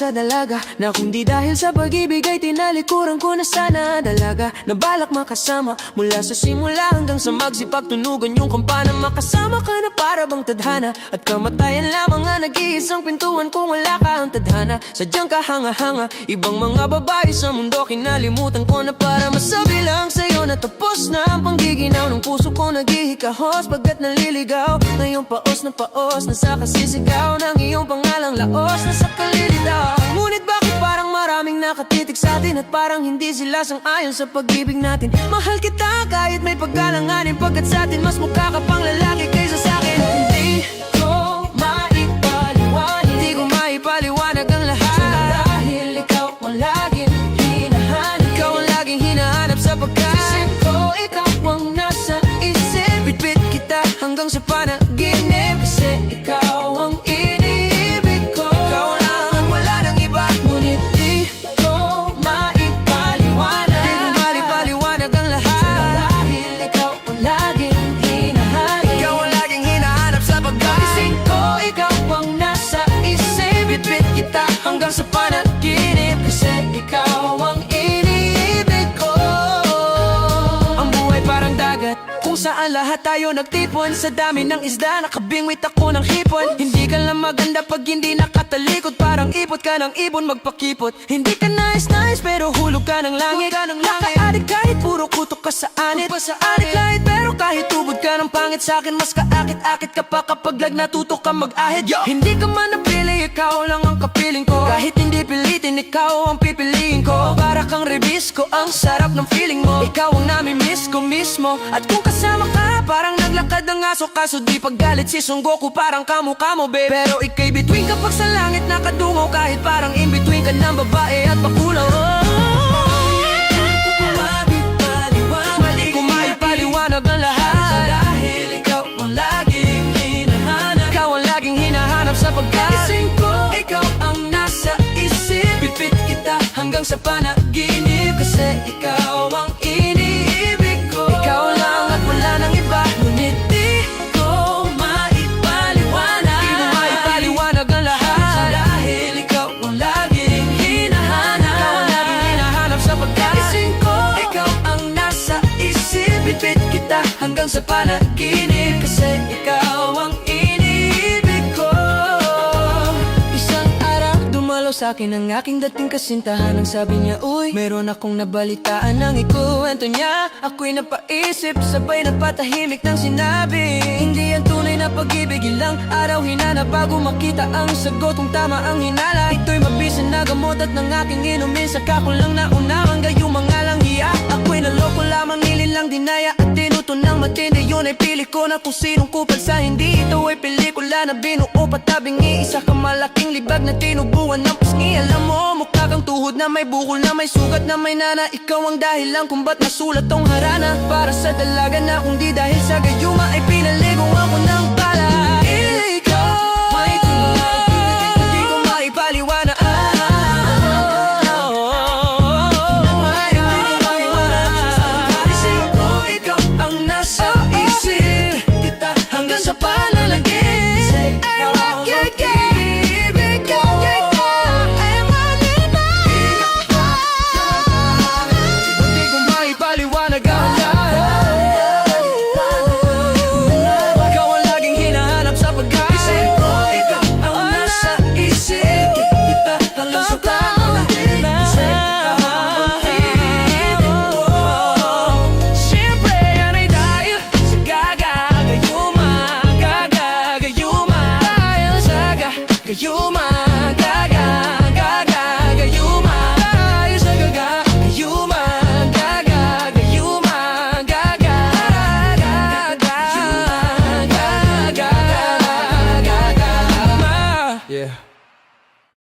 sa dalaga, na kung di dahil sa pag-ibig ay tinalikuran ko na sana dalaga. Na balak makasama mula sa simula hanggang sa magsipagtunugan yung kampana. Makasama ka na para bang tadhana, at kamatayan lamang ang nag-iisang pintuan kung wala ka ang tadhana. Sadyang kahanga-hanga, ibang mga babae sa mundo kinalimutan ko na para masabi lang sa'yo na tapos na ang panggiginaw ng puso ko naghihikahos pagkat naliligaw. Ngayong paos na sa kasisigaw ng iyong pangalang laos na sa kalilitaw. Ngunit bakit parang maraming nakatitig sa atin at parang hindi sila sang-ayon sa pag-ibig natin? Mahal kita kahit may paggalanganin, pagkat sa atin mas mukha ka pang lalaki kaysa sa akin. Hindi ko maipaliwanag ang lahat, dahil ikaw ang laging hinahanap. Ikaw ang laging hinahanap sapagkat isip ko, ikaw ang nasa isip. Bitbit kita hanggang sa panaginip, kasi ikaw ang iniibig ko. Ikaw lang ang wala nang iba, ngunit di ko maipaliwanag. Di ko maipaliwanag ang lahat, dahil ikaw ang laging hinahanap. Ikaw ang laging hinahanap sapagkat isip ko, ikaw ang nasa isip. Bitbit kita hanggang sa panaginip, kasi ikaw ang iniibig ko. Ang buhay parang dagat kung saan lahat tayo nagtipon. Sa dami ng isda, nakabingwit ako ng hipon. Hindi ka lang maganda pag hindi nakatalikod, parang ipot ka ng ibon magpakipot. Hindi ka nice pero hulog ka ng langit. Nakaadik kahit puro kutok ka sa anit. Adik lahit pero kahit tubod ka ng pangit, sa'kin mas kaakit-akit ka pa kapag lag natutok ka mag-ahit. Hindi ka man napili, ikaw lang ang kapiling ko. Kahit hindi pilitin, ikaw ang pipiliin ko. Para kang rebisco, ang sarap ng feeling mo. Ikaw ang nami-miss ko mismo. At kung kasama ka, parang naglakad ng aso. Kaso di paggalit si Son Goku, parang kamukha mo, babe. Pero ika'y bituin kapag sa langit nakadungaw, kahit parang in-between ka ng babae at bakulaw. Mali ko maipaliwanag ang lahat, dahil ikaw ang laging hinahanap. Ikaw ang laging hinahanap sapagkat isip ko, ikaw ang nasa isip. Bitbit kita hanggang sa panaginip, kasi ikaw ang iniibig ko. Ikaw lang at wala nang iba, ngunit di ko maipaliwanag. Di mo maipaliwanag ang lahat, dahil ikaw ang laging hinahanap. Ikaw ang laging hinahanap sapagkat isip ko, ikaw ang nasa isip. Bitbit kita hanggang sa panaginip, kasi ikaw ang iniibig ko. Isang araw dumalaw sa'kin ang aking dating kasintahan. Ang sabi niya, uy, meron akong nabalitaan. Nang ikuwento niya, ako'y napaisip, sabay napatahimik ng sinabi, hindi yan tunay na pag-ibig, ilang araw hinanap bago makita ang sagot kung tama ang hinala. Ito'y mabisan na gamot at ng aking inumin, saka ko lang naunawang gayong mga langhiya. Ako'y naloko lamang, nililang dinaya at tinuto ng matindi. Yun ay pili ko na kung sinong kupal sa hindi. Ito ay pelikula na binuo patabing iisa ka malaking libag na tinubuan ng pisngi. Alam mo, mukha kang tuhod na may bukol na may sugat na may nana. Ikaw ang dahilan kung ba't nasulat tong harana para sa dalaga, na kung di dahil sa gayuma ay pinali.